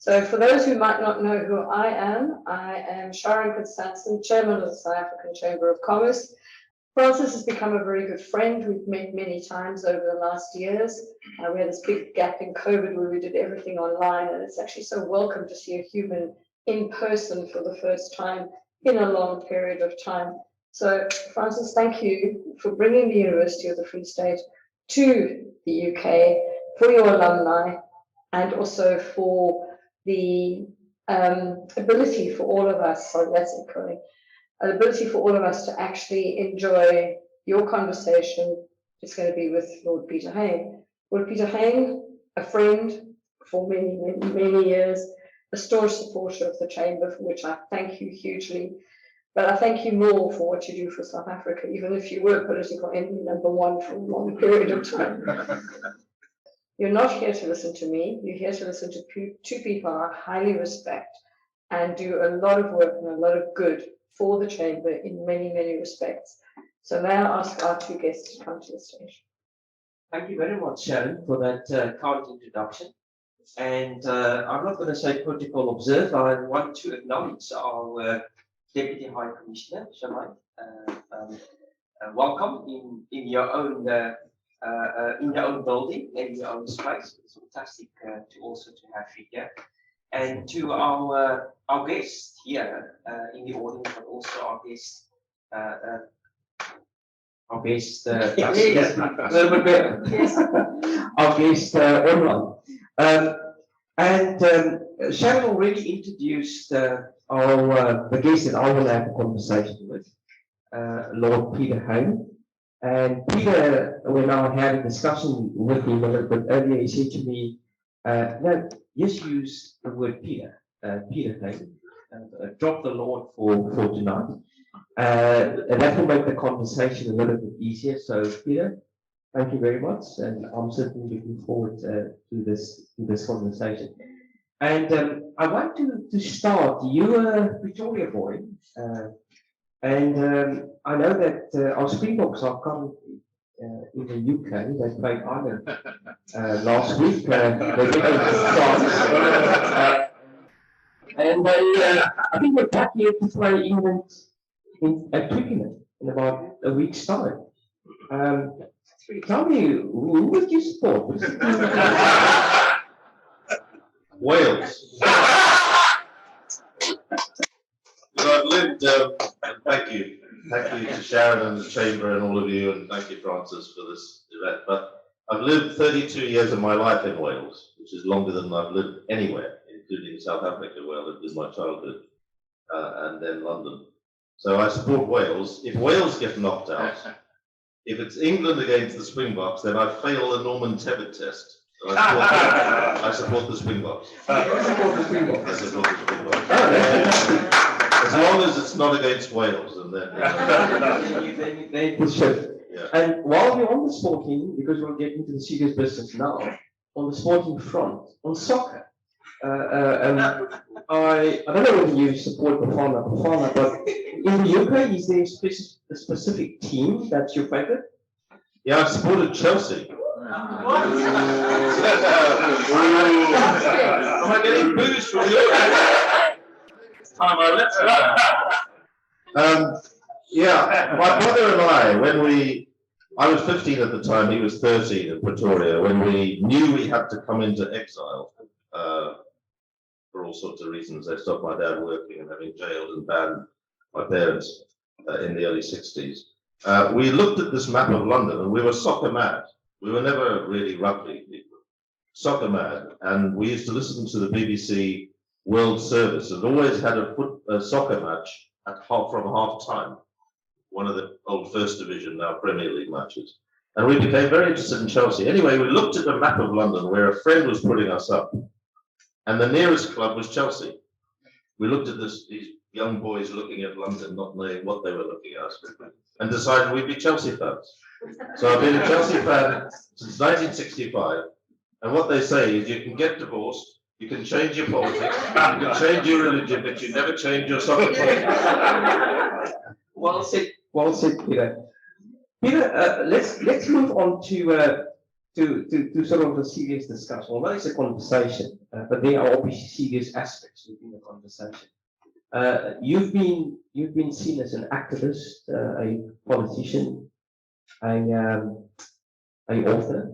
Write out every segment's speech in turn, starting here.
So for those who might not know who I am Sharon Constanson, Chairman of the South African Chamber of Commerce. Francis has become a very good friend. We've met many times over the last years. We had this big gap in COVID where we did everything online, and it's actually so welcome to see a human in person for the first time in a long period of time. So Francis, thank you for bringing the University of the Free State to the UK, for your alumni, and also for the ability for all of us, sorry, that's echoing, an ability for all of us to actually enjoy your conversation. It's going to be with Lord Peter Hain. Lord Peter Hain, a friend for many, many, many years, a staunch supporter of the Chamber, for which I thank you hugely. But I thank you more for what you do for South Africa, even if you were political enemy #1 for a long period of time. You're not here to listen to me. You're here to listen to two people I highly respect and do a lot of work and a lot of good for the Chamber in many, many respects. So may I ask our two guests to come to the stage. Thank you very much, Sharon, for that kind introduction. And I'm not going to say protocol observed. I want to acknowledge our Deputy High Commissioner, Sharon. Welcome in your own building, in your own space. It's fantastic to have you here, and to our guests here in the audience, but also our guests. Our guest, yes, a little bit better. Yes. Our guest online. Sharon already introduced the guest that I will have a conversation with, Lord Peter Hain. And Peter, when I had a discussion with him a little bit earlier, he said to me, no, just use the word Peter, Peter Hain, drop the Lord for tonight. And that will make the conversation a little bit easier. So, Peter, thank you very much, and I'm certainly looking forward to this conversation. And I want to start. You're a Pretoria boy, and I know that our Springboks are currently in the UK. They played Ireland last week. They beat France, and I think we're back here to play England at Twickenham in about a week's time. Tell me, who would you support? Wales. I've lived, thank you to Sharon and the Chamber and all of you, and thank you, Francis, for this event. But I've lived 32 years of my life in Wales, which is longer than I've lived anywhere, including South Africa, where I lived in my childhood, and then London. So I support Wales. If Wales get knocked out, if it's England against the Springboks, then I fail the Norman Tebbit test. So I support the Springboks. I support the Springboks. As long as it's not against Wales, and then. Yeah. And while we're on the sporting, because we'll get into the serious business now, on the sporting front, on soccer, I don't know whether you support Bafana, but in the UK, is there a specific team that's your favorite? Yeah, I've supported Chelsea. What? Am I getting booze from you? Time yeah, my brother and I was 15 at the time, he was 13 in Pretoria, when we knew we had to come into exile for all sorts of reasons. They stopped my dad working and having jailed and banned my parents in the early 60s. We looked at this map of London and we were soccer mad. We were never really rugby people. Soccer mad. And we used to listen to the BBC World Service and always had a soccer match from half time. One of the old First Division, now Premier League matches. And we became very interested in Chelsea. Anyway, we looked at a map of London where a friend was putting us up. And the nearest club was Chelsea. We looked at these young boys looking at London, not knowing what they were looking at, and decided we'd be Chelsea fans. So I've been a Chelsea fan since 1965. And what they say is you can get divorced, you can change your politics, you can change your religion, but you never change your soccer team. Well said, Peter. Peter, let's move on to to sort of a serious discussion. Although it's a conversation, but there are obviously serious aspects within the conversation. You've been seen as an activist, a politician, a author,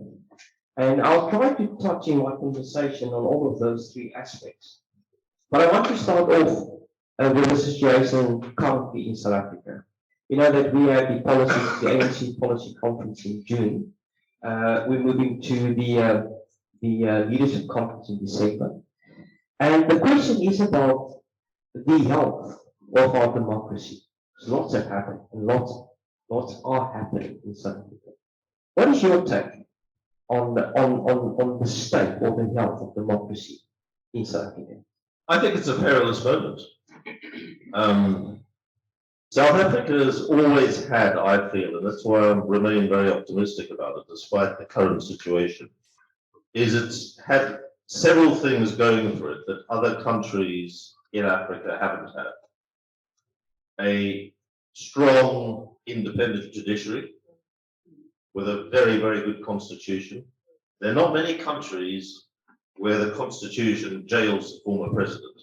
and I'll try to touch in my conversation on all of those three aspects. But I want to start off with the situation currently in South Africa. You know that we had the ANC policy conference in June. We're moving to the leadership conference in December. And the question is about the health of our democracy. So lots have happened, and lots are happening in South Africa. What is your take on the state or the health of democracy in South Africa? I think it's a perilous moment. South Africa has always had, I feel, and that's why I remain very optimistic about it, despite the current situation, is it's had several things going for it that other countries in Africa haven't had. A strong, independent judiciary with a very, very good constitution. There are not many countries where the constitution jails the former president.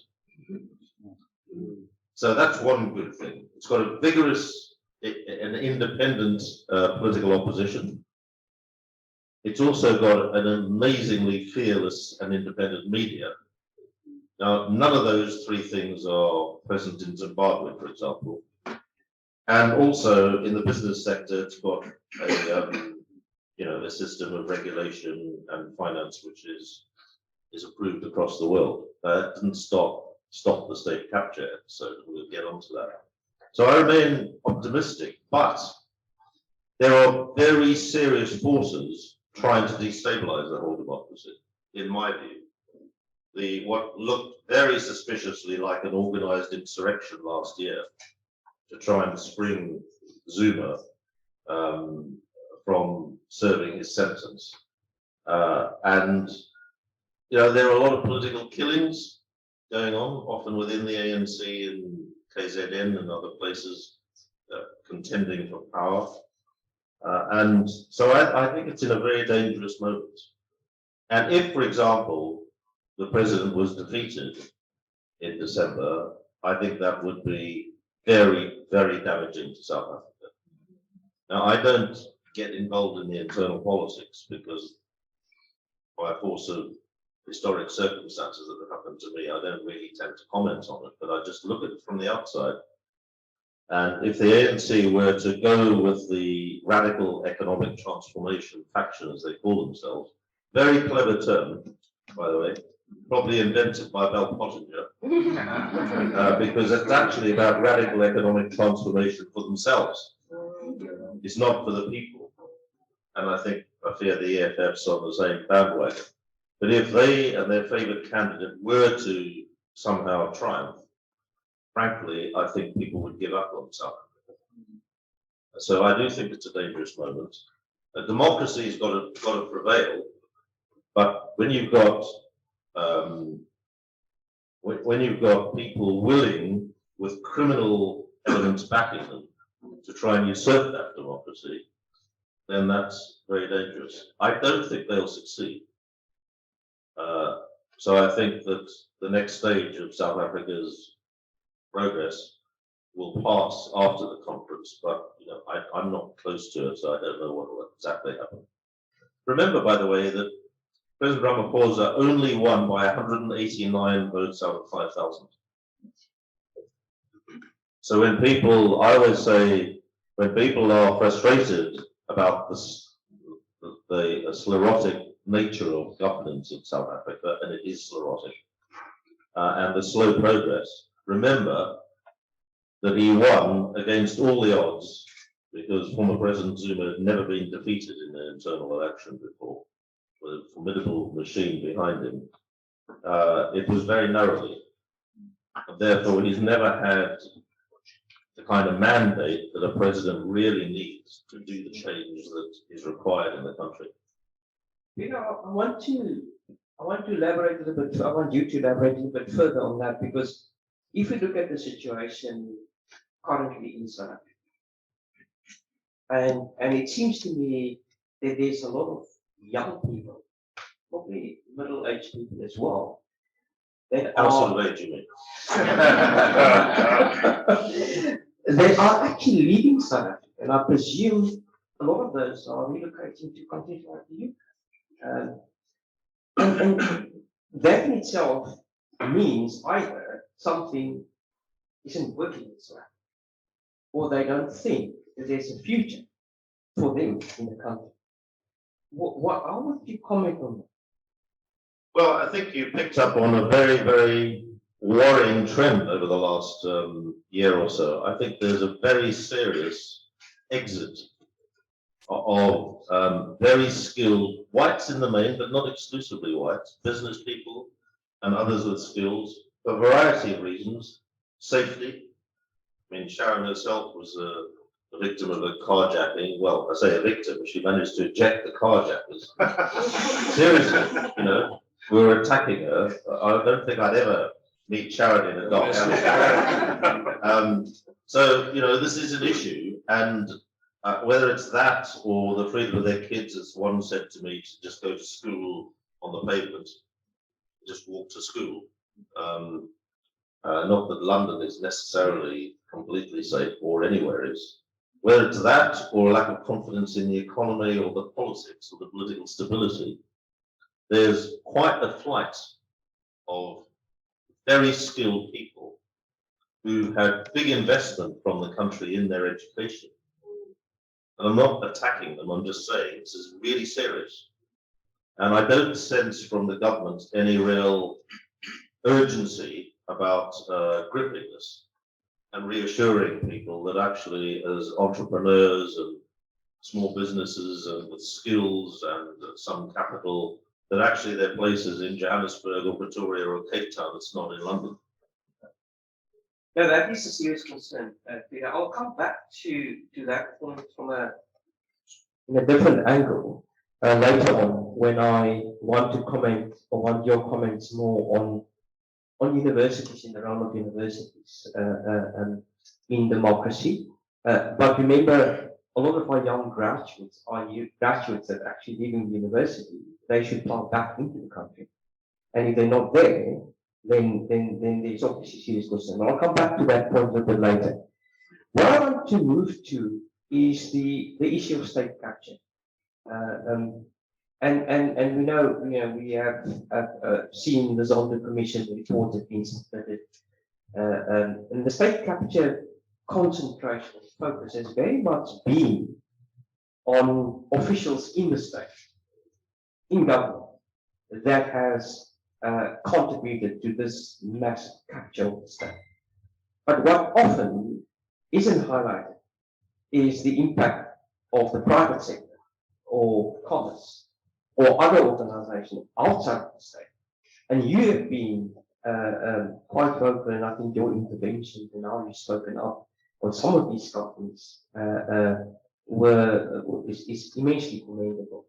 So that's one good thing. It's got a vigorous and independent political opposition. It's also got an amazingly fearless and independent media. Now, none of those three things are present in Zimbabwe, for example. And also in the business sector, it's got a system of regulation and finance which is approved across the world. It didn't stop the state capture episode. We'll get onto that. So I remain optimistic, but there are very serious forces trying to destabilize the whole democracy, in my view. What looked very suspiciously like an organized insurrection last year to try and spring Zuma from serving his sentence. And there are a lot of political killings going on, often within the ANC and KZN and other places contending for power. And so I think it's in a very dangerous moment. And if, for example, the president was defeated in December, I think that would be very, very damaging to South Africa. Now, I don't get involved in the internal politics because by force of historic circumstances that have happened to me, I don't really tend to comment on it, but I just look at it from the outside. And if the ANC were to go with the radical economic transformation faction, as they call themselves, very clever term, by the way, probably invented by Bell Pottinger, because it's actually about radical economic transformation for themselves. It's not for the people. And I fear the EFF's on the same bandwagon. But if they and their favourite candidate were to somehow triumph, frankly, I think people would give up on South Africa. So I do think it's a dangerous moment. Democracy has got to prevail, but when you've got people willing, with criminal elements backing them, to try and usurp that democracy, then that's very dangerous. I don't think they'll succeed. So I think that the next stage of South Africa's progress will pass after the conference, but I'm not close to it, so I don't know what will exactly happen. Remember, by the way, that President Ramaphosa only won by 189 votes out of 5,000. So I always say, when people are frustrated about the sclerotic nature of governance in South Africa, and it is sclerotic, and the slow progress, remember that he won against all the odds, because former President Zuma had never been defeated in an internal election before, with a formidable machine behind him. It was very narrowly. Therefore, he's never had the kind of mandate that a president really needs to do the change that is required in the country. I want to elaborate a little bit. I want you to elaborate a little bit further on that, because if you look at the situation currently in South Africa, and it seems to me that there's a lot of young people, probably middle-aged people as well, that Household age, you mean? they are actually leaving South Africa, and I presume a lot of those are relocating to countries like the UK. And that in itself means either something isn't working in South Africa, or they don't think that there's a future for them in the country. How would you comment on that? Well, I think you picked up on a very, very worrying trend over the last year or so. I think there's a very serious exit of very skilled whites in the main, but not exclusively whites, business people and others with skills, for a variety of reasons. Safety. I mean, Sharon herself was a victim of a carjacking. Well, I say a victim, she managed to eject the carjackers. Seriously, you know, we were attacking her. I don't think I'd ever meet Sharon in a dark alley. So, you know, this is an issue, and whether it's that or the freedom of their kids, as one said to me, to just go to school on the pavement, just walk to school. Not that London is necessarily completely safe, or anywhere is. Whether it's that or a lack of confidence in the economy or the politics or the political stability, there's quite a flight of very skilled people who had big investment from the country in their education. And I'm not attacking them, I'm just saying this is really serious. And I don't sense from the government any real urgency about gripping this and reassuring people that actually, as entrepreneurs and small businesses and with skills and some capital, that actually there are places in Johannesburg or Pretoria or Cape Town that's not in London. No, that is a serious concern, Peter. I'll come back to that point from in a different angle later on, when I want to comment or want your comments more on universities, in the realm of universities in democracy. But remember, a lot of our young graduates are graduates that actually leaving the university. They should plow back into the country, and if they're not there, then there's obviously serious concern. I'll come back to that point a little bit later. What I want to move to is the issue of state capture. And we know, we have seen the Zondo Commission report that been submitted, and the state capture concentration focus has very much been on officials in the state, in government, that has contributed to this massive capture of the state. But what often isn't highlighted is the impact of the private sector or commerce or other organizations outside of the state. And you have been quite vocal, and I think your interventions and how you've spoken up on some of these companies is immensely commendable.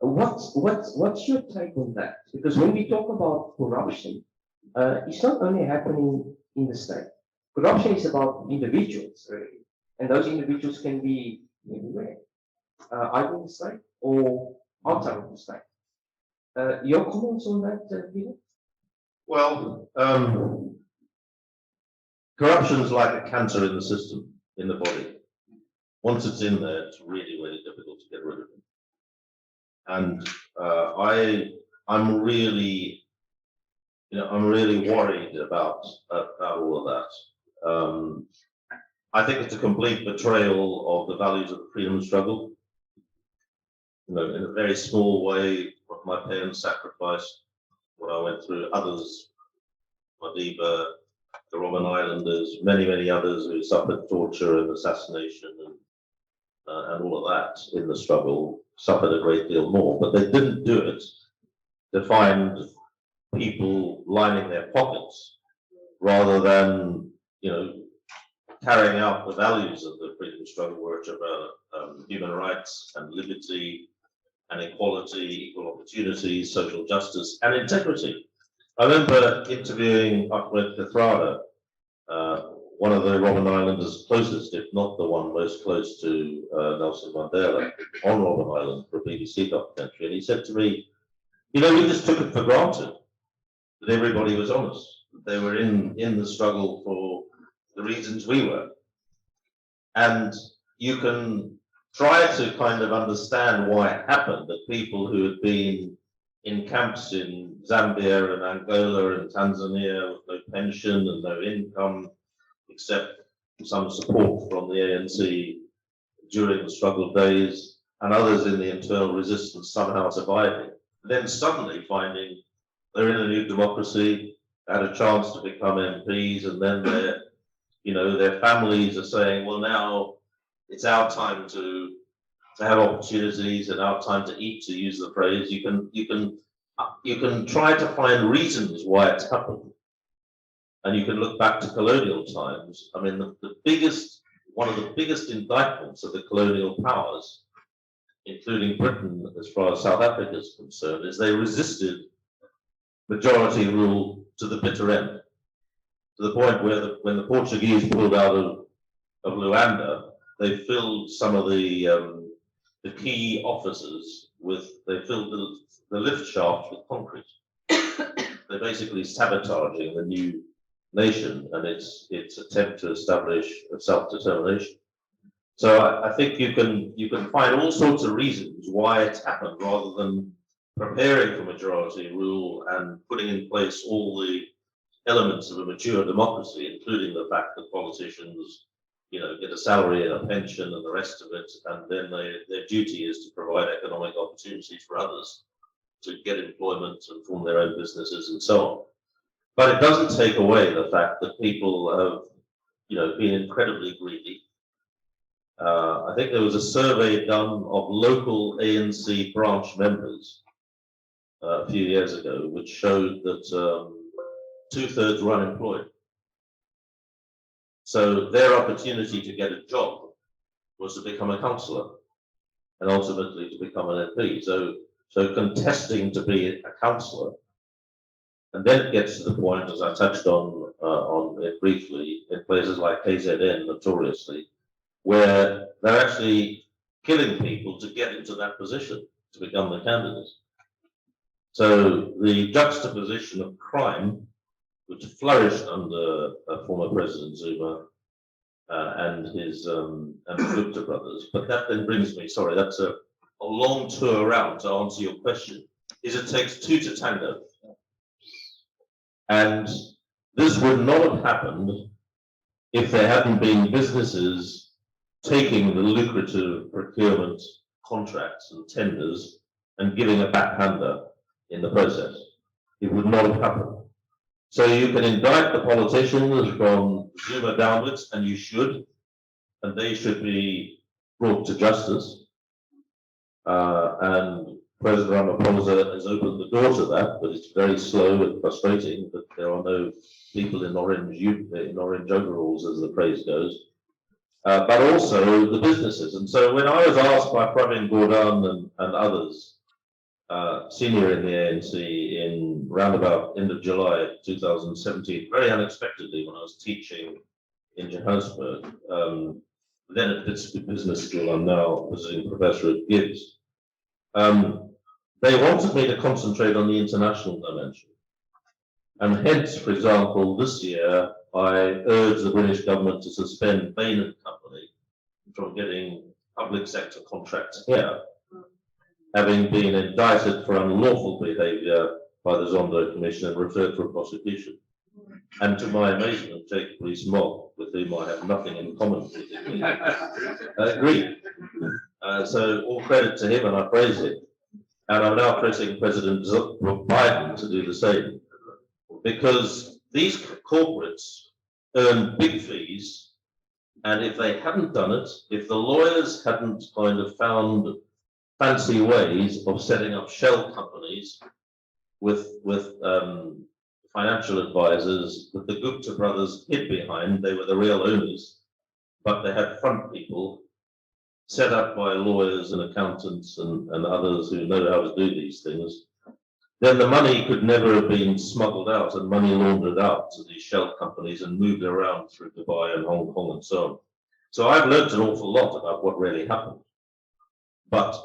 What's your take on that? Because when we talk about corruption, it's not only happening in the state. Corruption is about individuals, really, and those individuals can be anywhere, either in the state or outside of the state. Your comments on that, Peter? Well, corruption's like a cancer in the system, in the body. Once it's in there, it's really, really difficult to get rid of it. And I'm really worried about all of that. I think it's a complete betrayal of the values of the freedom struggle. In a very small way, what my parents sacrificed, what I went through, others, Madiba, the Robben Islanders, many, many others who suffered torture and assassination and all of that in the struggle, suffered a great deal more. But they didn't do it to find people lining their pockets, rather than, carrying out the values of the freedom struggle, which are about human rights and liberty and equality, equal opportunities, social justice, and integrity. I remember interviewing Ahmed Kathrada one of the Robben Islanders closest, if not the one most close to Nelson Mandela, on Robben Island for a BBC documentary. And he said to me, you know, we just took it for granted that everybody was honest, that they were in the struggle for the reasons we were. And you can try to kind of understand why it happened, that people who had been in camps in Zambia and Angola and Tanzania with no pension and no income, except some support from the ANC during the struggle days, and others in the internal resistance somehow surviving, then suddenly finding they're in a new democracy, had a chance to become MPs, and then their families are saying, well, now it's our time to have opportunities and our time to eat, to use the phrase. You can try to find reasons why it's happened. And you can look back to colonial times. I mean, one of the biggest indictments of the colonial powers, including Britain as far as South Africa is concerned, is they resisted majority rule to the bitter end, to the point where when the Portuguese pulled out of Luanda, they filled some of the key offices they filled the lift shaft with concrete. They're basically sabotaging the new nation and its attempt to establish self-determination. So I think you can find all sorts of reasons why it's happened, rather than preparing for majority rule and putting in place all the elements of a mature democracy, including the fact that politicians, get a salary and a pension and the rest of it, and then their duty is to provide economic opportunities for others to get employment and form their own businesses and so on. But it doesn't take away the fact that people have, been incredibly greedy. I think there was a survey done of local ANC branch members a few years ago, which showed that 2/3 were unemployed. So their opportunity to get a job was to become a councillor and ultimately to become an MP. So contesting to be a councillor, and then it gets to the point, as I touched on it briefly, in places like KZN, notoriously, where they're actually killing people to get into that position, to become the candidate. So the juxtaposition of crime, which flourished under former President Zuma and the Gupta brothers. But that then brings me, sorry, that's a long tour around to answer your question, is it takes two to tango. And this would not have happened if there hadn't been businesses taking the lucrative procurement contracts and tenders and giving a backhander in the process. It would not have happened. So you can indict the politicians from Zuma downwards, and you should, and they should be brought to justice. And President Ramaphosa has opened the door to that, but it's very slow and frustrating that there are no people in orange overalls, as the phrase goes. But also the businesses. And so when I was asked by Pravin Gordhan and others, senior in the ANC, in roundabout end of July 2017, very unexpectedly when I was teaching in Johannesburg, then at Business School, I'm now visiting professor at Gibbs. They wanted me to concentrate on the international dimension. And hence, for example, this year, I urged the British government to suspend Bain and Company from getting public sector contracts here, having been indicted for unlawful behaviour by the Zondo Commission and referred for prosecution. And to my amazement, Jacob Rees-Mogg, with whom I have nothing in common politically, agreed. So all credit to him, and I praise him. And I'm now pressing President Biden to do the same, because these corporates earn big fees, and if they hadn't done it, if the lawyers hadn't kind of found fancy ways of setting up shell companies with financial advisors that the Gupta brothers hid behind, they were the real owners, but they had front people set up by lawyers and accountants and others who know how to do these things, then the money could never have been smuggled out and money laundered out to these shell companies and moved around through Dubai and Hong Kong and so on. So I've learned an awful lot about what really happened. But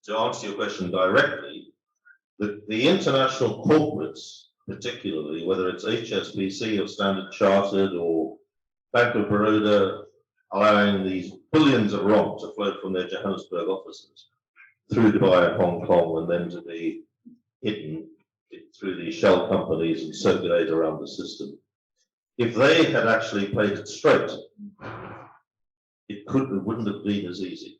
to answer your question directly, the international corporates, particularly, whether it's HSBC or Standard Chartered or Bank of Baroda, allowing these billions of rand to flow from their Johannesburg offices through Dubai and Hong Kong and then to be hidden through these shell companies and circulate around the system. If they had actually played it straight, it wouldn't have been as easy.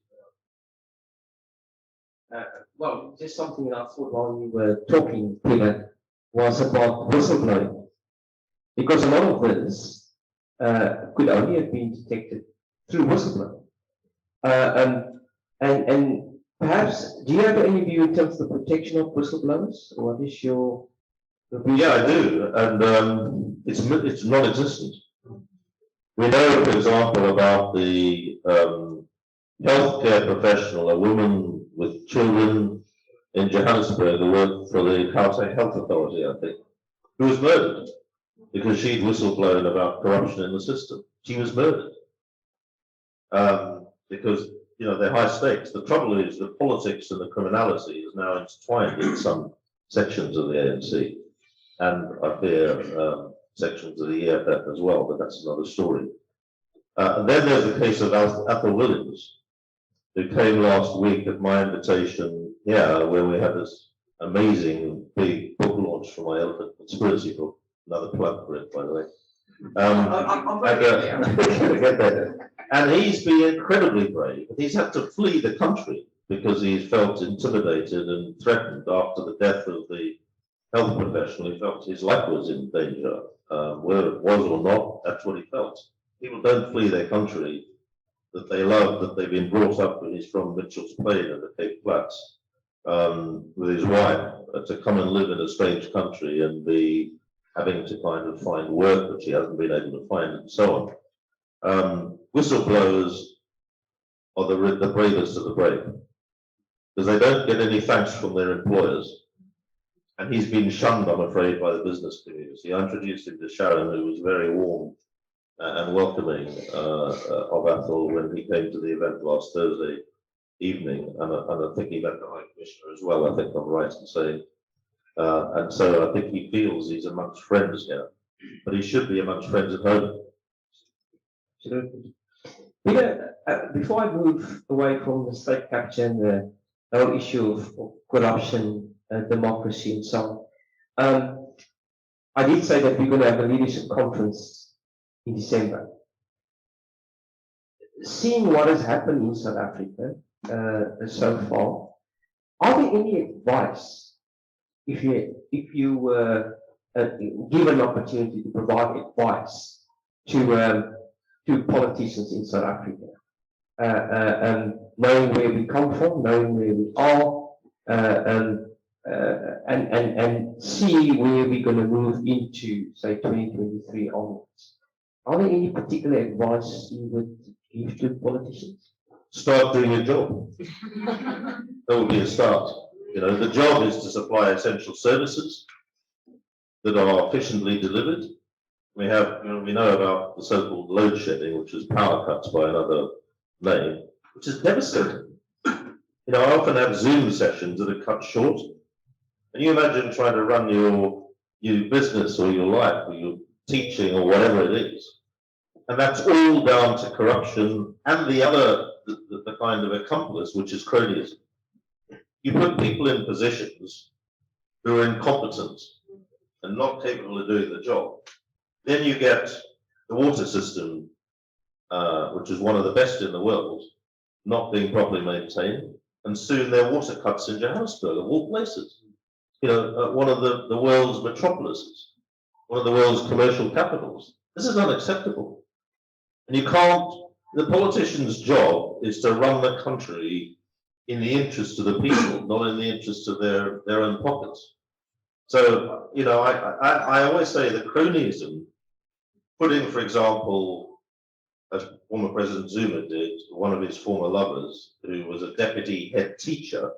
Well, just something that I thought while you were talking, Peter, was about whistleblowing. Because a lot of this could only have been detected through whistleblowing. And perhaps, do you have any view in terms of the protection of whistleblowers? Or what is your view? Yeah, I do, and it's non-existent. We know, for example, about the healthcare professional, a woman with children in Johannesburg who worked for the Gauteng Health Authority, I think, who was murdered because she'd whistleblown about corruption in the system. She was murdered because they're high stakes. The trouble is the politics and the criminality is now intertwined in some sections of the ANC, and I fear sections of the EFF as well, but that's another story. And then there's the case of Athol Williams, who came last week at my invitation here, where we had this amazing big book launch for my Elephant Conspiracy book. Another plug for it, by the way. And he's been incredibly brave. He's had to flee the country because he's felt intimidated and threatened after the death of the health professional. He felt his life was in danger. Whether it was or not, that's what he felt. People don't flee their country that they love, that they've been brought up with. He's from Mitchell's Plain in the Cape Flats with his wife to come and live in a strange country and be having to kind of find work which he hasn't been able to find and so on. Whistleblowers are the bravest of the brave because they don't get any thanks from their employers. And he's been shunned, I'm afraid, by the business community. I introduced him to Sharon, who was very warm and welcoming of Athol when he came to the event last Thursday evening, and I think he met the High Commissioner as well, I think I'm right in saying. And so I think he feels he's amongst friends here, but he should be amongst friends at home. Absolutely. Peter, before I move away from the state capture and the whole issue of corruption, democracy and so on, I did say that we're going to have a leadership conference in December. Seeing what has happened in South Africa so far, are there any advice, if you were given an opportunity to provide advice to politicians in South Africa, knowing where we come from, knowing where we are, and see where we're going to move into, say, 2023 onwards? Are there any particular advice you would give to politicians? Start doing your job. That would be a start. The job is to supply essential services that are efficiently delivered. We know about the so-called load shedding, which is power cuts by another name, which is devastating. I often have Zoom sessions that are cut short. And you imagine trying to run your business or your life or your teaching or whatever it is. And that's all down to corruption and the kind of accomplice, which is cronyism. You put people in positions who are incompetent and not capable of doing the job. Then you get the water system, which is one of the best in the world, not being properly maintained. And soon there are water cuts in Johannesburg, of all places. One of the world's metropolises, one of the world's commercial capitals. This is unacceptable. And the politician's job is to run the country in the interest of the people, not in the interest of their own pockets. So, I always say that cronyism, putting, for example, as former President Zuma did, one of his former lovers, who was a deputy head teacher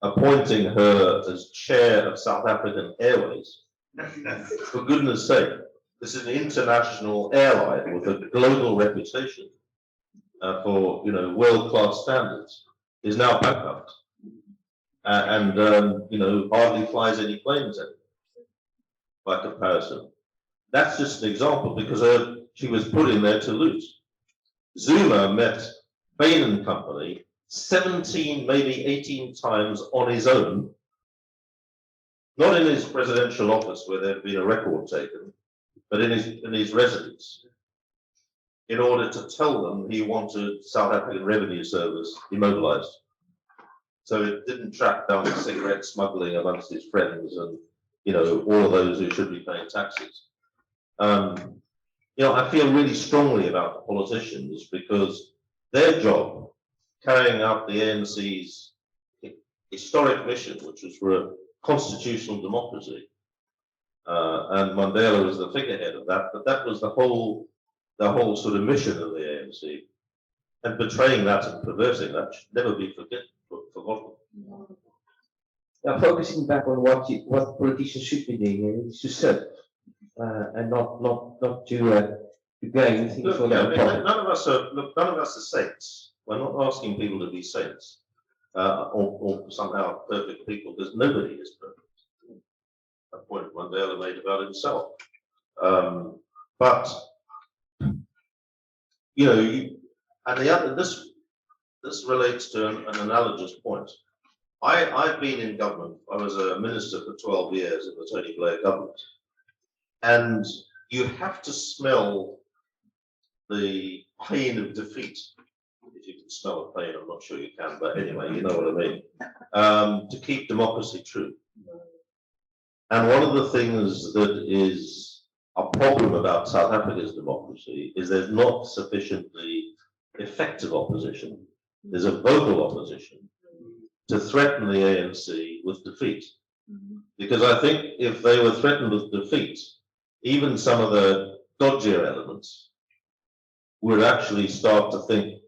appointing her as chair of South African Airways. For goodness sake, this is an international airline with a global reputation for world-class standards, is now bankrupt and hardly flies any planes anymore by comparison. That's just an example because she was put in there to lose. Zuma met Bain and Company 17, maybe 18 times on his own, not in his presidential office where there'd been a record taken, but in his residence, in order to tell them he wanted South African Revenue Service immobilized. So it didn't track down the cigarette smuggling amongst his friends and all of those who should be paying taxes. I feel really strongly about the politicians because their job, carrying out the ANC's historic mission, which was for a constitutional democracy, and Mandela was the figurehead of that, but that was the whole sort of mission of the ANC, and betraying that and perverting that should never be forgotten. Now, focusing back on what politicians should be doing is to serve and not to gain things for their profit. None of us are saints. We're not asking people to be saints or somehow perfect people, because nobody is perfect. A point Mandela made about himself. But this relates to an analogous point. I've been in government. I was a minister for 12 years in the Tony Blair government, and you have to smell the pain of defeat. If you can smell a pain, I'm not sure you can, but anyway, you know what I mean. To keep democracy true. And one of the things that is a problem about South Africa's democracy is there's not sufficiently effective opposition. There's a vocal opposition to threaten the ANC with defeat. Because I think if they were threatened with defeat, even some of the dodgier elements would actually start to think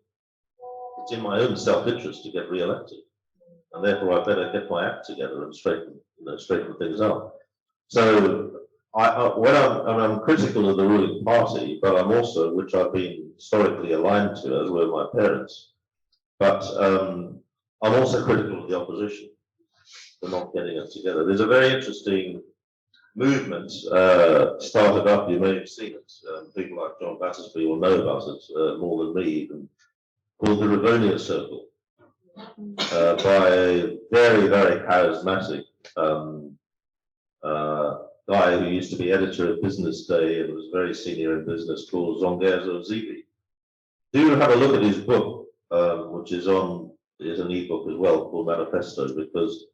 it's in my own self-interest to get re-elected, and therefore I better get my act together and straighten things out. So I'm critical of the ruling party, but I'm also, which I've been historically aligned to, as were my parents, but I'm also critical of the opposition for not getting it together. There's a very interesting movement started up, you may have seen it, people like John Battersby will know about it more than me even, called the Rivonia Circle, by a very, very charismatic guy who used to be editor of Business Day and was very senior in business, called Zongezo Zibi. Do have a look at his book, which is an ebook as well, called Manifesto, because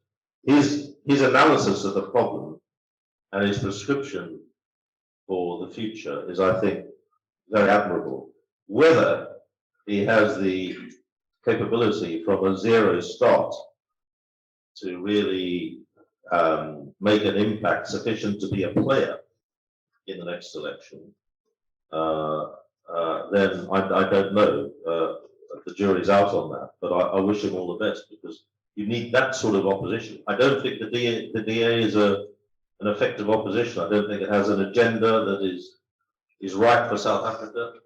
his analysis of the problem and his prescription for the future is, I think, very admirable. Whether he has the capability from a zero start to really make an impact sufficient to be a player in the next election, then I don't know. The jury's out on that, but I wish him all the best, because you need that sort of opposition. I don't think the DA is an effective opposition. I don't think it has an agenda that is right for South Africa.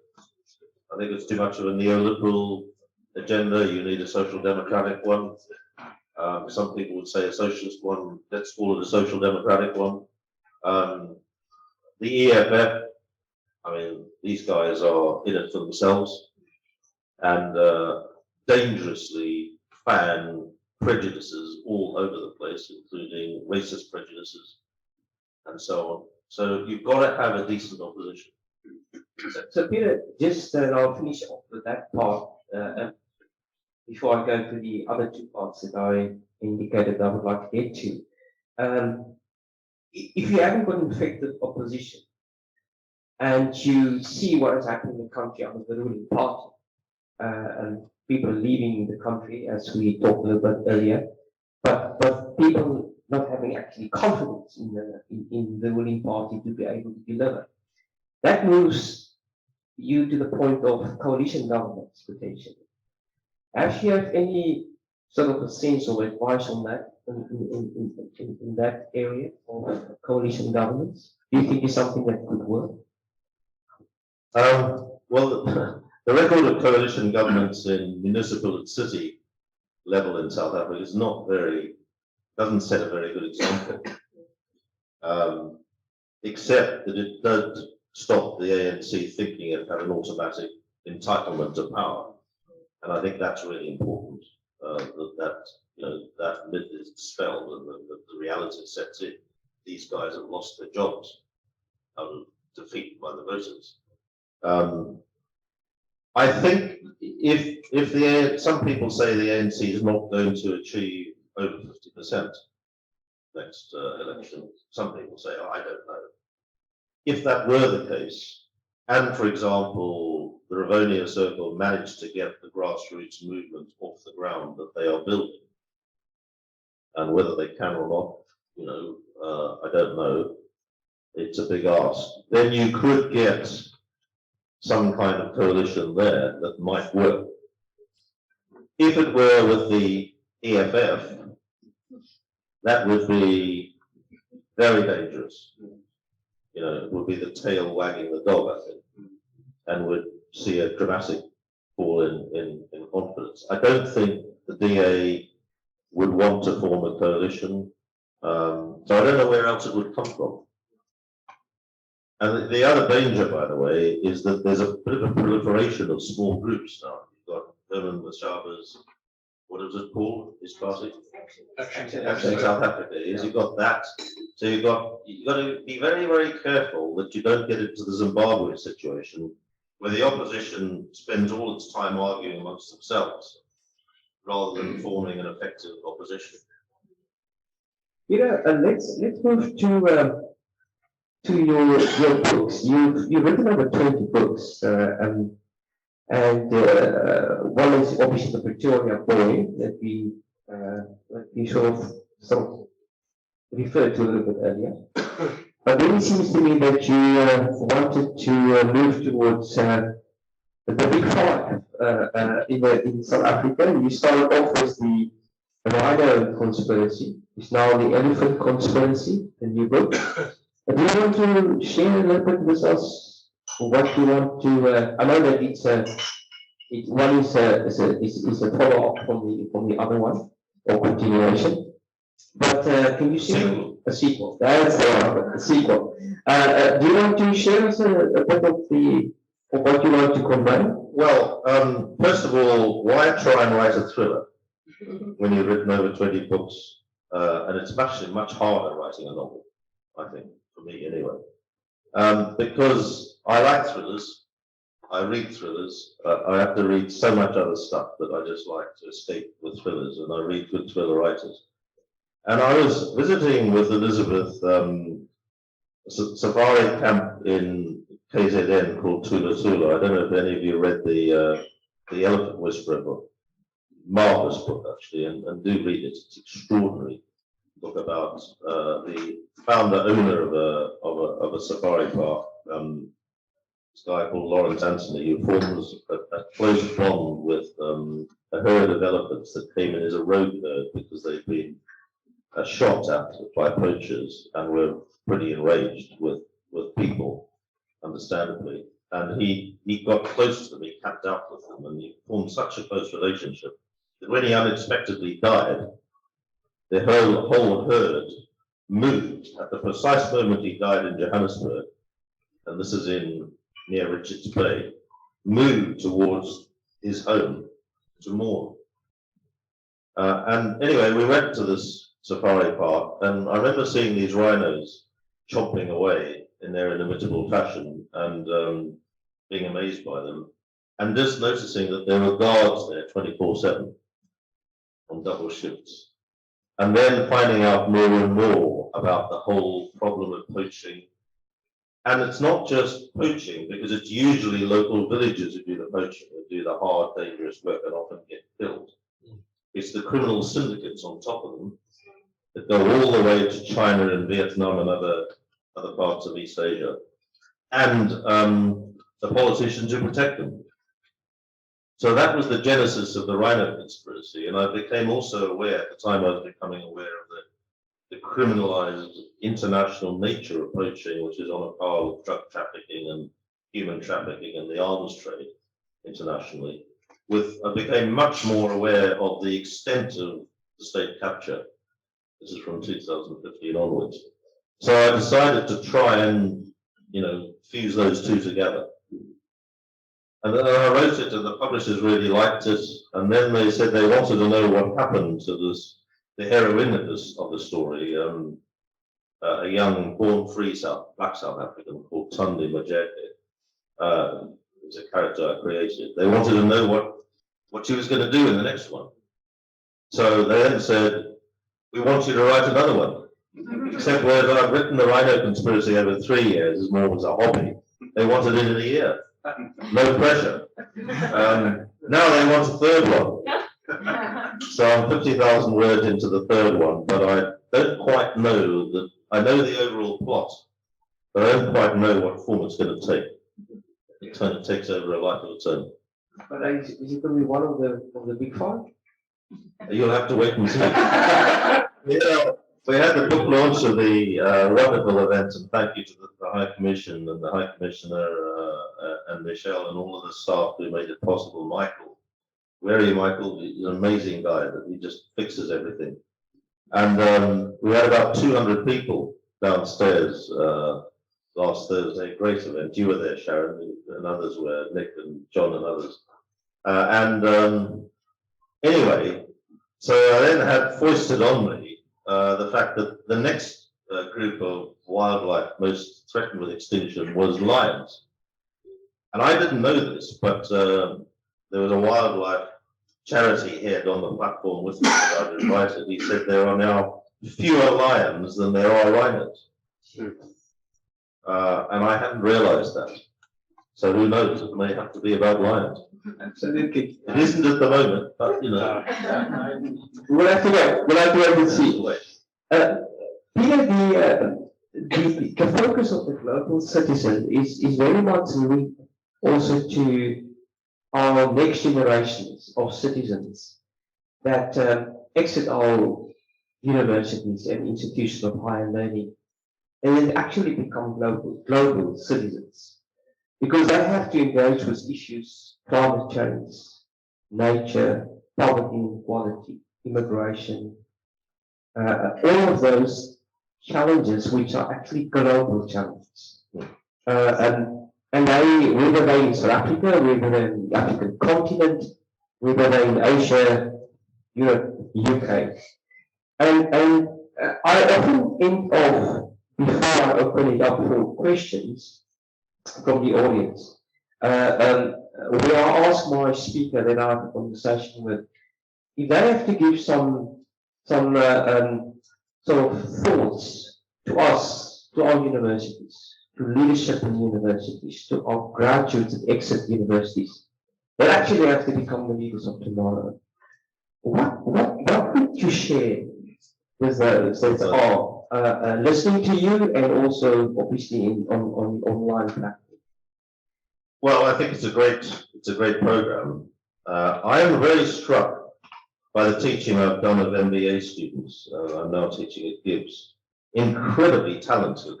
I think it's too much of a neoliberal agenda. You need a social democratic one. Some people would say a socialist one. Let's call it a social democratic one. The EFF, I mean, these guys are in it for themselves and dangerously fan prejudices all over the place, including racist prejudices and so on. So you've got to have a decent opposition. So Peter, just I'll finish off with that part before I go to the other two parts that I indicated I would like to get to. If you haven't got an effective opposition and you see what is happening in the country under the ruling party, and people leaving the country, as we talked a little bit earlier, but people not having actually confidence in the ruling party to be able to deliver, that moves you to the point of coalition governments potentially. Have you have any sort of a sense or advice on that in that area of coalition governments? Do you think it's something that could work? Well, the record of coalition governments in municipal and city level in South Africa is doesn't set a very good example. Except that it does stop the ANC thinking it had an automatic entitlement to power. And I think that's really important, that myth is dispelled and the reality sets in. These guys have lost their jobs out of defeat by the voters. I think if some people say the ANC is not going to achieve over 50% next election, some people say, oh, I don't know. If that were the case, and for example, the Rivonia Circle managed to get the grassroots movement off the ground that they are building, and whether they can or not, I don't know. It's a big ask. Then you could get some kind of coalition there that might work. If it were with the EFF, that would be very dangerous. It would be the tail wagging the dog, I think, and would see a dramatic fall in confidence. I don't think the DA would want to form a coalition, so I don't know where else it would come from. And the other danger, by the way, is that there's a bit of a proliferation of small groups now. You've got Herman Mashaba's, what is it called? His party? Action South Africa. You've got that. So you've got to be very, very careful that you don't get into the Zimbabwe situation where the opposition spends all its time arguing amongst themselves rather than forming an effective opposition. Let's move to your books. You've written over 20 books, and one is obviously the Pretoria Boy that we sort of referred to a little bit earlier. But then it seems to me that you wanted to move towards the Big Five in South Africa. You started off as the Rhino Conspiracy. It's now the Elephant Conspiracy, the new book. Do you want to share a little bit with us what you want to? I know that one is a follow-up from the other one or continuation. But can you share a sequel? That's a sequel. Do you want to share us a bit of what you want to convey? Well, first of all, why try and write a thriller when you've written over 20 books? And it's actually much harder writing a novel, I think, for me anyway. Because I like thrillers, I read thrillers. I have to read so much other stuff that I just like to escape with thrillers, and I read good thriller writers. And I was visiting with Elizabeth safari camp in KZN called Tula Tula. I don't know if any of you read the Elephant Whisperer book. Marvelous book, actually, and do read it. It's extraordinary. Book about the founder owner of a safari park, this guy called Lawrence Anthony, who forms a close bond with a herd of elephants that came in as a road herd because they've been shot at by poachers and were pretty enraged with people, understandably. And he got close to them, he camped out with them, and he formed such a close relationship that when he unexpectedly died, the whole herd moved at the precise moment he died in Johannesburg, and this is near Richards Bay, moved towards his home to mourn. And anyway, we went to this safari park, and I remember seeing these rhinos chomping away in their inimitable fashion and being amazed by them, and just noticing that there were guards there 24/7 on double shifts. And then finding out more and more about the whole problem of poaching. And it's not just poaching, because it's usually local villagers who do the poaching, who do the hard, dangerous work and often get killed. It's the criminal syndicates on top of them that go all the way to China and Vietnam and other parts of East Asia. And the politicians who protect them. So that was the genesis of the Rhino conspiracy, and I became also aware, at the time I was becoming aware of the criminalized international nature of poaching, which is on a par with drug trafficking and human trafficking and the arms trade internationally. I became much more aware of the extent of the state capture. This is from 2015 onwards. So I decided to try and, fuse those two together. And then I wrote it, and the publishers really liked it. And then they said they wanted to know what happened to the heroine of the story, a young born-free black South African called Tundi Majeke. It's a character I created. They wanted to know what she was going to do in the next one. So they then said, "We want you to write another one." Except whereas I've written the Rhino conspiracy over 3 years, as more as a hobby, they wanted it in a year. No pressure. Now they want a third one. So I'm 50,000 words into the third one, but I don't quite know that. I know the overall plot, but I don't quite know what form it's going to take. It kind of takes over a life of its own. But is it going to be one of the big five? You'll have to wait and see. We had the book launch of the wonderful event, and thank you to the High Commission and the High Commissioner and Michelle and all of the staff who made it possible. Michael, where are you, Michael? He's an amazing guy that he just fixes everything. And we had about 200 people downstairs last Thursday. Great event. You were there, Sharon, and others were, Nick and John and others. Anyway, so I then had foisted on me the fact that the next group of wildlife most threatened with extinction was lions. And I didn't know this, but there was a wildlife charity head on the platform with me that I'd invited. He said there are now fewer lions than there are rhinos. And I hadn't realized that. So who knows, it may have to be about lions. Absolutely. It isn't at the moment, but We'll have to wait. We'll have to wait and see. Peter, the focus of the global citizen is very much linked also to our next generations of citizens that exit our universities and institutions of higher learning and then actually become global citizens. Because they have to engage with issues, climate change, nature, poverty, inequality, immigration, all of those challenges which are actually global challenges. And they, whether they're in South Africa, whether they're in the African continent, whether they're in Asia, Europe, UK. And I often end off, before I open it up for questions from the audience, where I ask my speaker that I have a conversation with, if they have to give some sort of thoughts to us, to our universities, to leadership in universities, to our graduates that exit universities, that actually have to become the leaders of tomorrow. What would you share with those that are listening to you and also obviously on online platform? Well, I think it's a great program. I am very struck by the teaching I've done of MBA students. I'm now teaching at Gibbs. Incredibly talented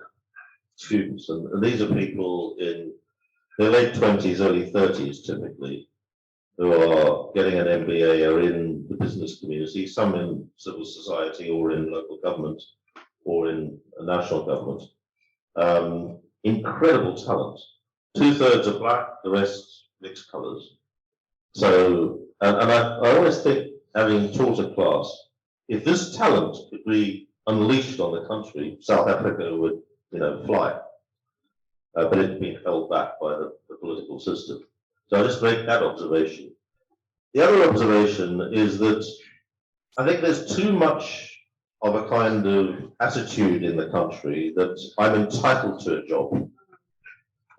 students, and these are people in their late 20s, early 30s typically, who are getting an MBA, are in the business community, some in civil society or in local government or in a national government. Incredible talent. 2/3 are black, the rest mixed colours. So, and I always think, having taught a class, if this talent could be unleashed on the country, South Africa would, fly. But it's been held back by the political system. So I just make that observation. The other observation is that I think there's too much of a kind of attitude in the country that I'm entitled to a job,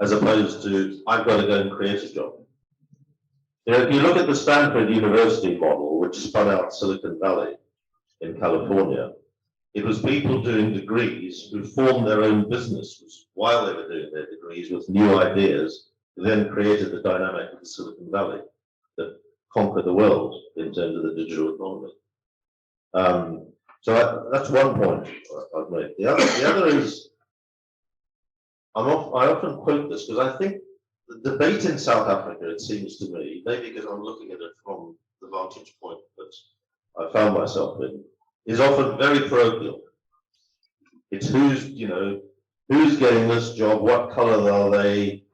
as opposed to I've got to go and create a job. If you look at the Stanford University model, which spun out Silicon Valley in California, it was people doing degrees who formed their own businesses while they were doing their degrees with new ideas, who then created the dynamic of the Silicon Valley. that conquer the world in terms of the digital economy. That's one point I've made. The other is, I often quote this because I think the debate in South Africa, it seems to me, maybe because I'm looking at it from the vantage point that I found myself in, is often very parochial. It's who's getting this job, what colour are they,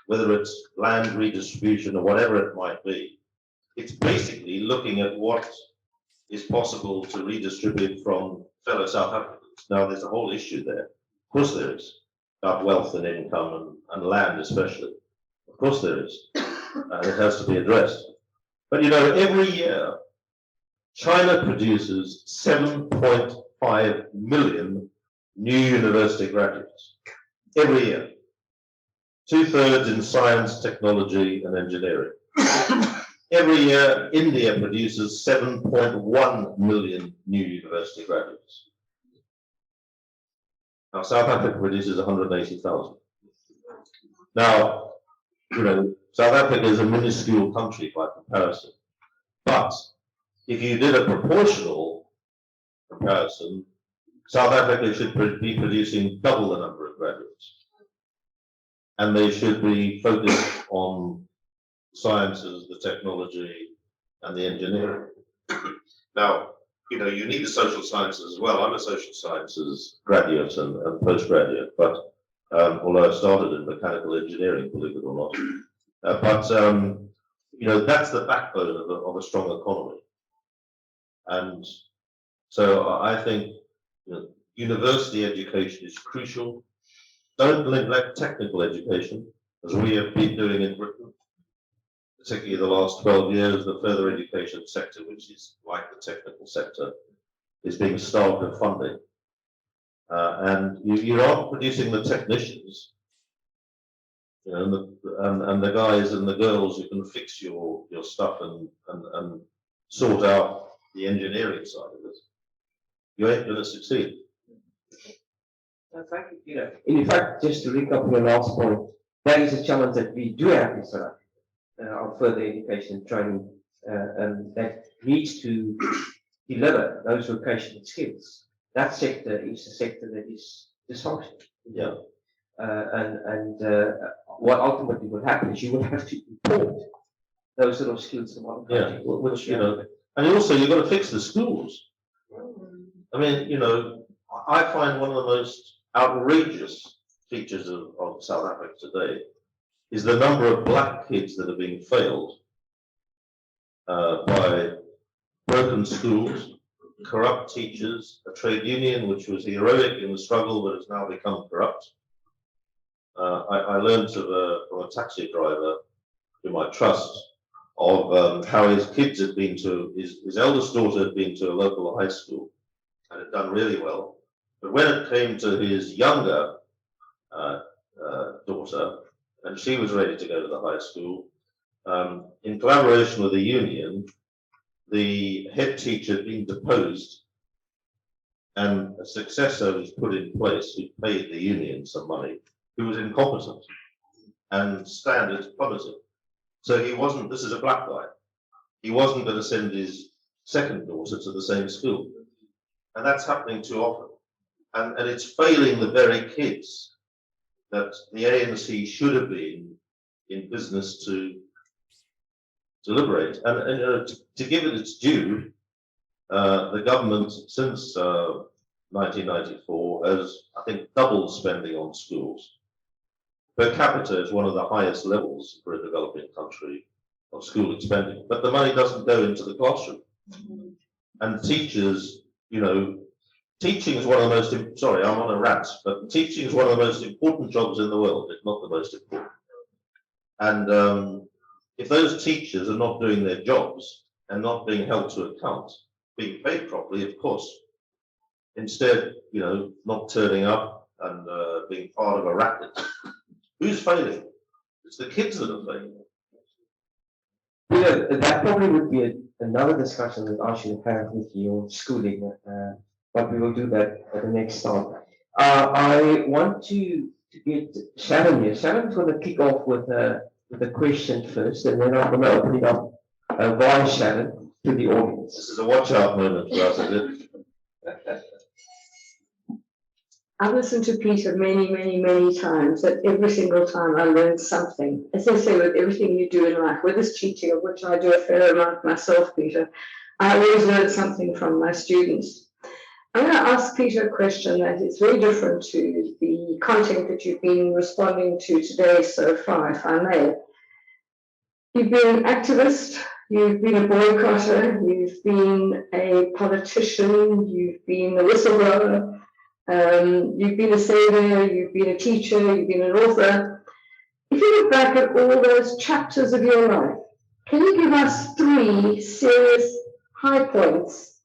whether it's land redistribution or whatever it might be. It's basically looking at what is possible to redistribute from fellow South Africans. Now, there's a whole issue there. Of course there is, about wealth and income and land especially. Of course there is, and it has to be addressed. But every year, China produces 7.5 million new university graduates. Every year. 2/3 in science, technology, and engineering. Every year, India produces 7.1 million new university graduates. Now, South Africa produces 180,000. Now, South Africa is a minuscule country by comparison. But if you did a proportional comparison, South Africa should be producing double the number of graduates. And they should be focused on sciences, the technology, and the engineering. Now, you need the social sciences as well. I'm a social sciences graduate and postgraduate, but although I started in mechanical engineering, believe it or not. That's the backbone of a strong economy. And so I think university education is crucial. Don't neglect technical education, as we have been doing in Britain. Particularly the last 12 years, the further education sector, which is like the technical sector, is being starved of funding. And you aren't producing the technicians, and the guys and the girls who can fix your stuff and sort out the engineering side of it. You ain't going to succeed. Thank you, Peter. In fact, just to recap your last point, that is a challenge that we do have in South Africa. Our further education training that needs to deliver those vocational skills. That sector is a sector that is dysfunctional. Yeah. What ultimately will happen is you will have to import those sort of skills from other countries. Yeah, which and also you've got to fix the schools. I mean, I find one of the most outrageous features of South Africa today is the number of black kids that are being failed by broken schools, corrupt teachers, a trade union which was heroic in the struggle but has now become corrupt. I learned from a taxi driver whom I trust of how his kids had been to, his eldest daughter had been to a local high school and had done really well. But when it came to his younger daughter, and she was ready to go to the high school, in collaboration with the union, the head teacher had been deposed and a successor was put in place who paid the union some money, who was incompetent and standards plummeted. So he wasn't, this is a black guy, he wasn't going to send his second daughter to the same school. And that's happening too often. And it's failing the very kids that the ANC should have been in business to liberate. And to give it its due, the government since 1994 has, I think, doubled spending on schools. Per capita is one of the highest levels for a developing country of school expenditure, but the money doesn't go into the classroom. And teachers, teaching is one of the most, sorry, I'm on a rant, but teaching is one of the most important jobs in the world, if not the most important. And if those teachers are not doing their jobs and not being held to account, being paid properly, of course, instead, not turning up and being part of a racket, who's failing? It's the kids that are failing. That probably would be another discussion that I should have with you on schooling, but we will do that at the next time. I want to get Sharon here. Sharon's going to kick off with with a question first, and then I'm going to open it up via Shannon to the audience. This is a watch out moment for us, isn't it? I've listened to Peter many, many, many times, and every single time I learned something. As I say, with everything you do in life, whether it's teaching, of which I do a fair amount myself, Peter, I always learn something from my students. I'm going to ask Peter a question that is very different to the content that you've been responding to today so far, if I may. You've been an activist, you've been a boycotter, you've been a politician, you've been a whistleblower, you've been a savior, you've been a teacher, you've been an author. If you look back at all those chapters of your life, can you give us 3 serious high points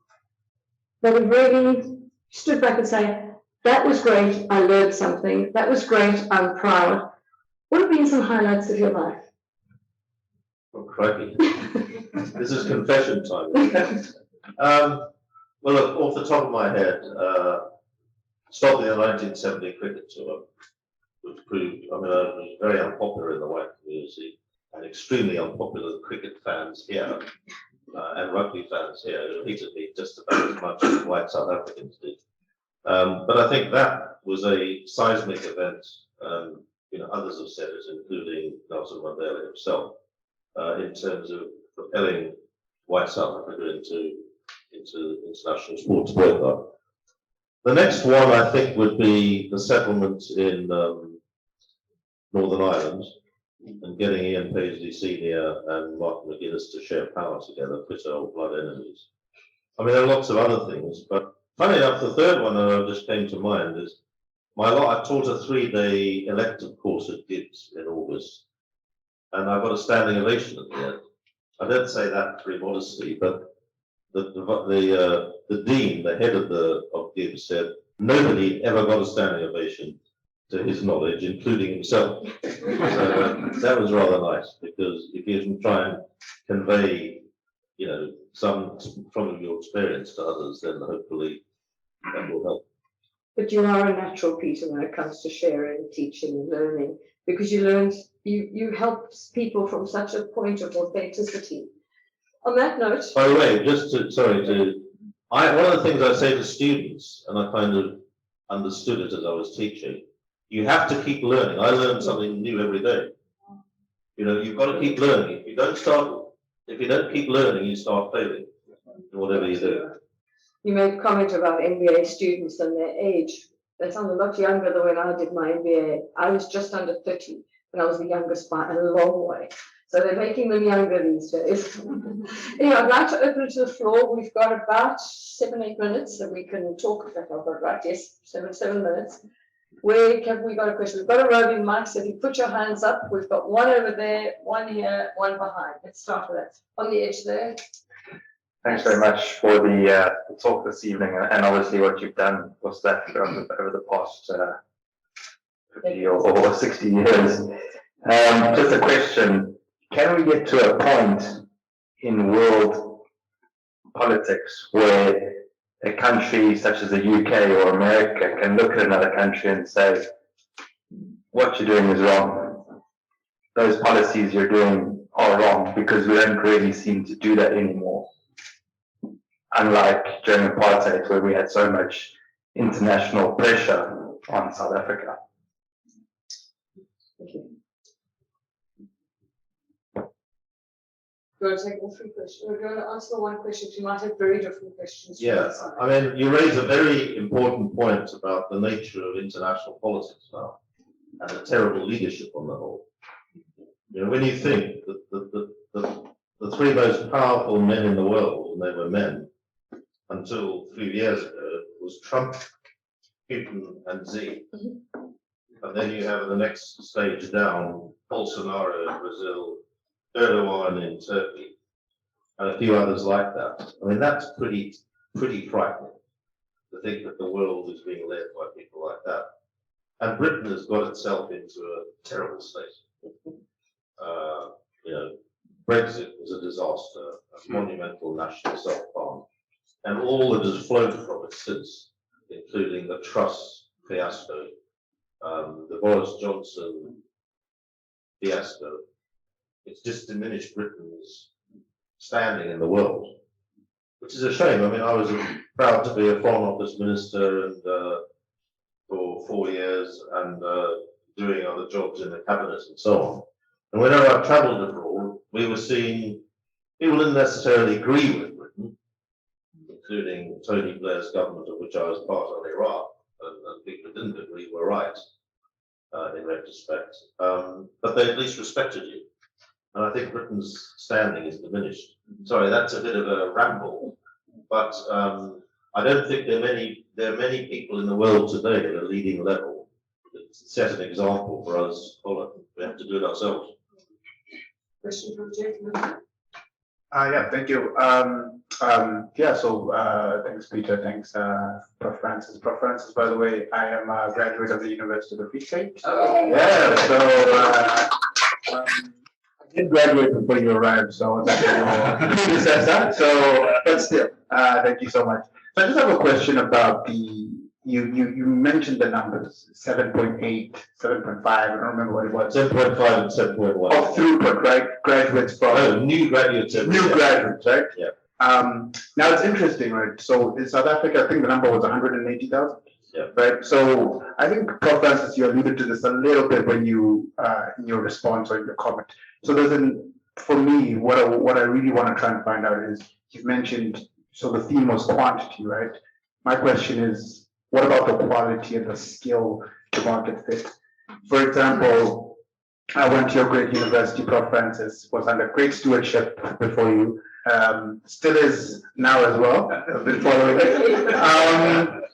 that have really stood back and say, that was great, I learned something, that was great, I'm proud? What have been some highlights of your life? Oh, crikey. This is confession time. Well, look, off the top of my head, stopping the 1970 cricket tour, which proved, I was very unpopular in the white community and extremely unpopular with cricket fans here and rugby fans here who hated me just about as much as white South Africans did. But I think that was a seismic event. Others have said it, including Nelson Mandela himself, in terms of propelling white South Africa into international sports boycott. The next one, I think, would be the settlement in Northern Ireland and getting Ian Paisley Sr. and Martin McGuinness to share power together, put old blood enemies. There are lots of other things, but funny enough, the third one that just came to mind is I taught a 3-day elective course at Gibbs in August, and I got a standing ovation at the end. I don't say that through modesty, but the dean, the head of Gibbs, said nobody ever got a standing ovation to his knowledge, including himself. So that was rather nice, because if you can try and convey, some from your experience to others, then hopefully that will help. But you are a natural, Peter, when it comes to sharing, teaching, learning, because you help people from such a point of authenticity. On that note. By the way, one of the things I say to students, and I kind of understood it as I was teaching, you have to keep learning. I learn something new every day. You've got to keep learning. If you don't keep learning, you start failing in whatever you do. You made a comment about MBA students and their age. They sound a lot younger than when I did my MBA. I was just under 30, and I was the youngest by a long way. So they're making them younger these days. Anyway, I'd like to open it to the floor. We've got about 7-8 minutes that we can talk. If I've got it right, yes, 7 minutes. Where have we got a question? We've got a roving mic, so if you put your hands up, we've got one over there, one here, one behind. Let's start with that. On the edge there. Thanks very much for the talk this evening, and obviously what you've done for South Africa over the past 50 or 60 years. Just a question, can we get to a point in world politics where a country such as the UK or America can look at another country and say, what you're doing is wrong, those policies you're doing are wrong, because we don't really seem to do that anymore? Unlike during apartheid, where we had so much international pressure on South Africa. Thank you. We're going to take all 3 questions. We're going to answer one question. You might have very different questions. Yeah, you raise a very important point about the nature of international politics now and the terrible leadership on the whole. When you think that the 3 most powerful men in the world, and they were men, until a few years ago, was Trump, Putin, and Xi. And then you have the next stage down, Bolsonaro in Brazil, Erdogan in Turkey, and a few others like that. That's pretty frightening to think that the world is being led by people like that. And Britain has got itself into a terrible state. Brexit was a disaster, a monumental national self-harm. And all that has flowed from it since, including the Truss fiasco, the Boris Johnson fiasco, it's just diminished Britain's standing in the world, which is a shame. I mean, I was proud to be a Foreign Office Minister and for 4 years and doing other jobs in the cabinet and so on. And whenever I travelled abroad, we were seeing people didn't necessarily agree with Britain, including Tony Blair's government, of which I was part of Iraq, and people who didn't agree were right in retrospect. But they at least respected you. And I think Britain's standing is diminished. Sorry, that's a bit of a ramble, but I don't think there are many people in the world today at a leading level that set an example for us to follow. We have to do it ourselves. Question from Jacob. Yeah, thank you. Thanks, Peter. Thanks, Prof Francis. Prof Francis, by the way, I am a graduate of the University of the Free State. Oh. Yeah, so I did graduate before you arrived, so I was actually your predecessor. So, but still, thank you so much. So I just have a question about you mentioned the numbers 7.8, 7.5. I don't remember what it was. 7.5 and 7.1. Of throughput, right? Graduates from New graduates. graduates, right? Yeah. Now it's interesting, right? So in South Africa, I think the number was 180,000. Yeah. Right. So I think Prof Francis, you alluded to this a little bit when you in your response or in your comment. So for me, what I really want to try and find out is you've mentioned, so the theme was quantity, right? My question is, what about the quality and the skill to market fit? For example, I went to your great university, Prof Francis, was under great stewardship before you, still is now as well. I've been following it.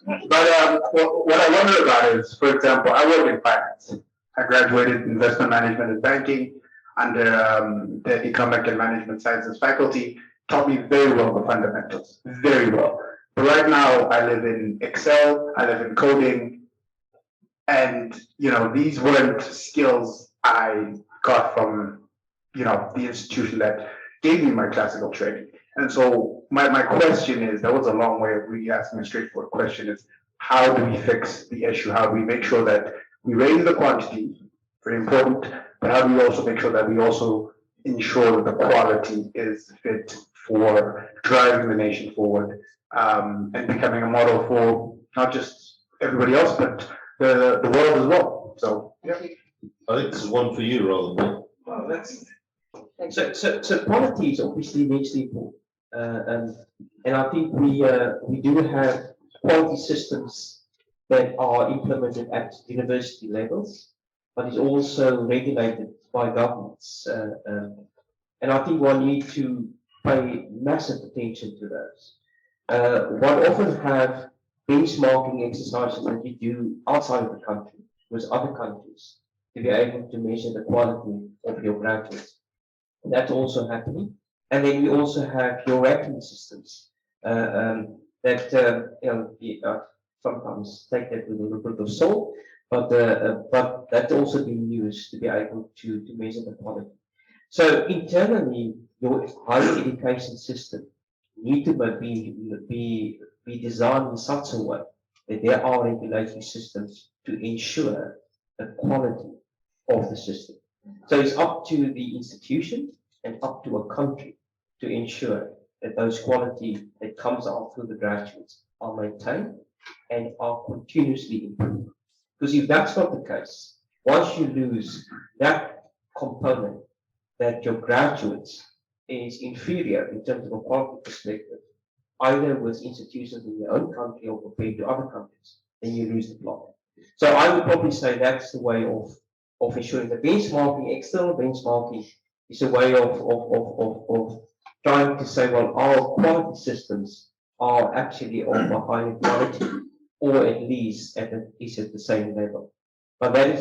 What I wonder about is, for example, I work in finance. I graduated in investment management and banking under the economic and management sciences faculty. Taught me very well the fundamentals, very well. But right now, I live in Excel, I live in coding, and these weren't skills I got from the institution that gave me my classical training. And so my question is, that was a long way of really asking a straightforward question, is how do we fix the issue? How do we make sure that we raise the quantity, very important, but how do we also make sure that we also ensure that the quality is fit for driving the nation forward, and becoming a model for not just everybody else, but the world as well. So, yeah. I think this is one for you rather than me. Well, so quality is obviously immensely important, and I think we do have quality systems that are implemented at university levels, but is also regulated by governments, and I think one needs to pay massive attention to those. One often have benchmarking exercises that you do outside of the country with other countries to be able to measure the quality of your graduates. And that's also happening. And then we also have your ranking systems that sometimes take that with a little bit of salt, but that's also being used to be able to measure the quality. So internally, your higher education system need to be designed in such a way that there are regulatory systems to ensure the quality of the system. So it's up to the institution and up to a country to ensure that those quality that comes out through the graduates are maintained and are continuously improved. Because if that's not the case, once you lose that component that your graduates is inferior in terms of a quality perspective, either with institutions in your own country or compared to other countries, then you lose the plot. So I would probably say that's the way of ensuring the benchmarking, external benchmarking is a way of trying to say, well, our quality systems are actually of a higher quality, or at least at the same level. But that is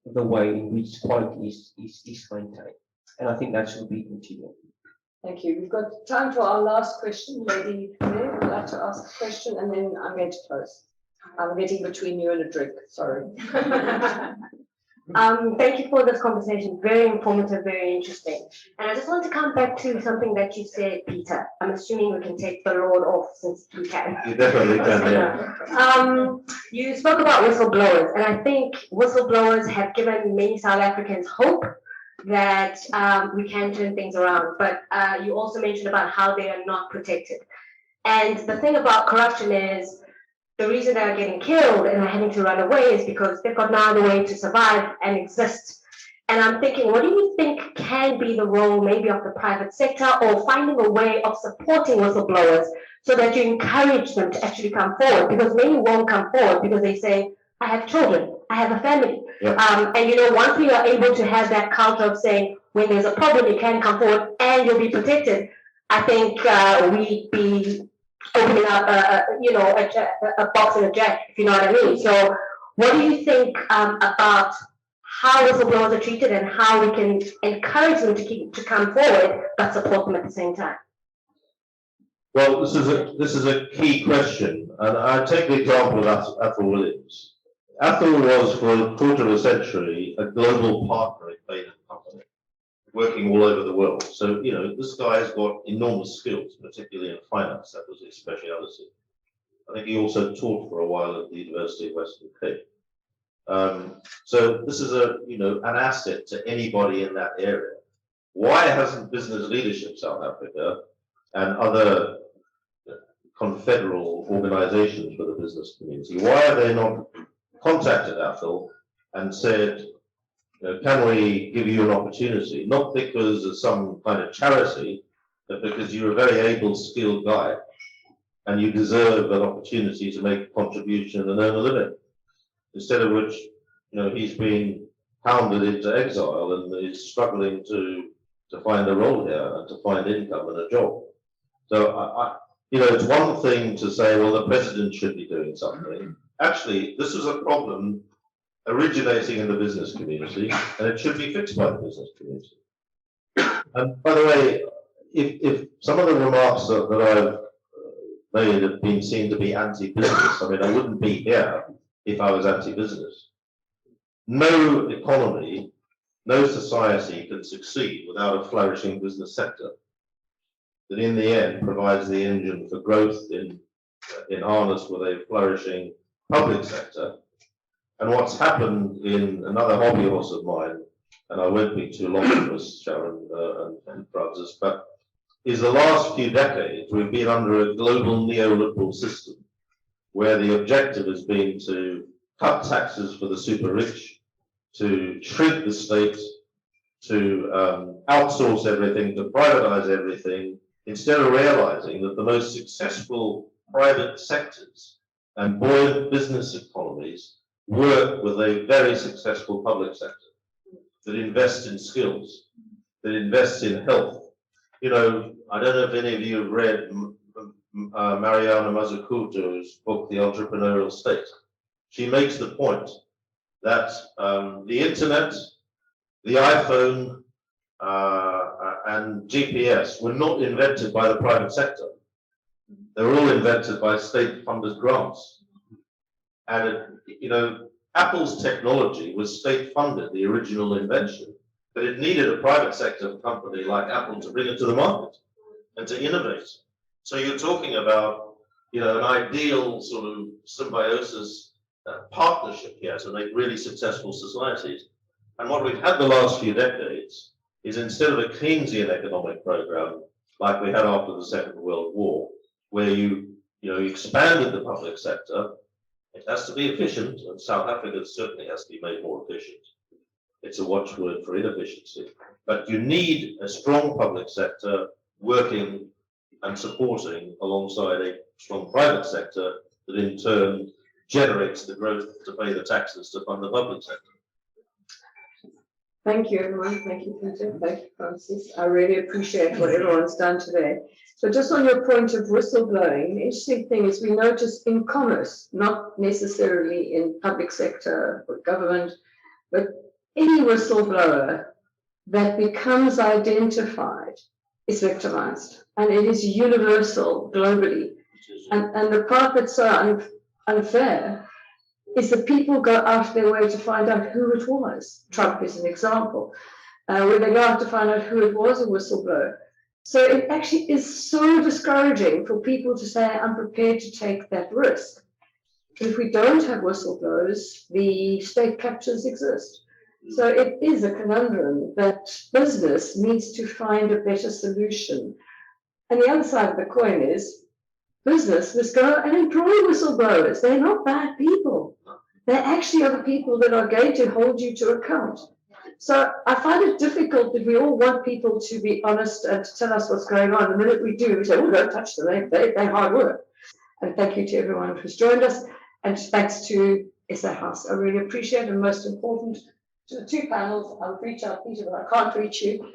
the way in which quality is maintained. And I think that should be continued. Thank you. We've got time for our last question. Lady there would like to ask a question, and then I'm going to close. I'm getting between you and a drink. Sorry. Thank you for this conversation. Very informative, very interesting. And I just want to come back to something that you said, Peter. I'm assuming we can take the Lord off since we can. You definitely can, yeah. You spoke about whistleblowers, and I think whistleblowers have given many South Africans hope that we can turn things around. But you also mentioned about how they are not protected. And the thing about corruption is the reason they're getting killed and are having to run away is because they've got no other way to survive and exist. And I'm thinking, what do you think can be the role maybe of the private sector, or finding a way of supporting whistleblowers so that you encourage them to actually come forward? Because many won't come forward because they say, I have children, I have a family. Yeah. And once we are able to have that culture of saying, when there's a problem, you can come forward and you'll be protected, I think we'd be opening up a box and a jack, if you know what I mean. So what do you think about how whistleblowers are treated and how we can encourage them to come forward but support them at the same time? Well, this is a key question, and I take the example of Athol Williams. Athol was for a quarter of a century a global partner in Bain & Company, working all over the world. So, this guy has got enormous skills, particularly in finance. That was his speciality. I think he also taught for a while at the University of Western Cape. So this is an asset to anybody in that area. Why hasn't Business Leadership South Africa and other confederal organizations for the business community, why have they not contacted Athol and said, can we give you an opportunity? Not because of some kind of charity, but because you're a very able, skilled guy, and you deserve an opportunity to make a contribution and earn a living. Instead of which, he's been hounded into exile and is struggling to find a role here and to find income and a job. So it's one thing to say, well, the president should be doing something. Actually, this is a problem originating in the business community, and it should be fixed by the business community. And by the way, if some of the remarks that I've made have been seen to be anti-business, I wouldn't be here if I was anti-business. No economy, no society can succeed without a flourishing business sector that in the end provides the engine for growth in harness with a flourishing public sector. And what's happened in another hobby horse of mine, and I won't be too long on this, Sharon and Francis, but is the last few decades we've been under a global neoliberal system where the objective has been to cut taxes for the super rich, to shrink the state, to outsource everything, to privatize everything, instead of realizing that the most successful private sectors and buoyant business economies work with a very successful public sector that invests in skills, that invests in health. I don't know if any of you have read Mariana Mazzucato's book, The Entrepreneurial State. She makes the point that the internet, the iPhone, and GPS were not invented by the private sector. They were all invented by state-funded grants. And, Apple's technology was state-funded, the original invention, but it needed a private sector company like Apple to bring it to the market and to innovate. So you're talking about, an ideal sort of symbiosis partnership here to make really successful societies. And what we've had the last few decades is, instead of a Keynesian economic program like we had after the Second World War, where you expanded the public sector, it has to be efficient, and South Africa certainly has to be made more efficient. It's a watchword for inefficiency. But you need a strong public sector working and supporting alongside a strong private sector that in turn generates the growth to pay the taxes to fund the public sector. Thank you, everyone. Thank you, Peter. Thank you, Francis. I really appreciate what everyone's done today. So just on your point of whistleblowing, the interesting thing is we notice in commerce, not necessarily in public sector or government, but any whistleblower that becomes identified is victimized, and it is universal globally. And the part that's so unfair is that people go out of their way to find out who it was. Trump is an example, where they go out to find out who it was, a whistleblower. So it actually is so discouraging for people to say, I'm prepared to take that risk. If we don't have whistleblowers, the state captures exist. So it is a conundrum that business needs to find a better solution. And the other side of the coin is business must go and employ whistleblowers. They're not bad people. They actually are the people that are going to hold you to account. So I find it difficult that we all want people to be honest and to tell us what's going on. The minute we do, we say, oh, don't touch them, they're hard work. And thank you to everyone who's joined us. And thanks to SA House. I really appreciate it. And most important, to the two panels, I'll reach out, Peter, but I can't reach you.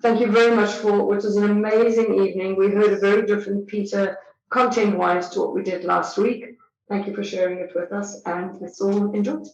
Thank you very much for what was an amazing evening. We heard a very different Peter, content-wise, to what we did last week. Thank you for sharing it with us, and let's all enjoy it.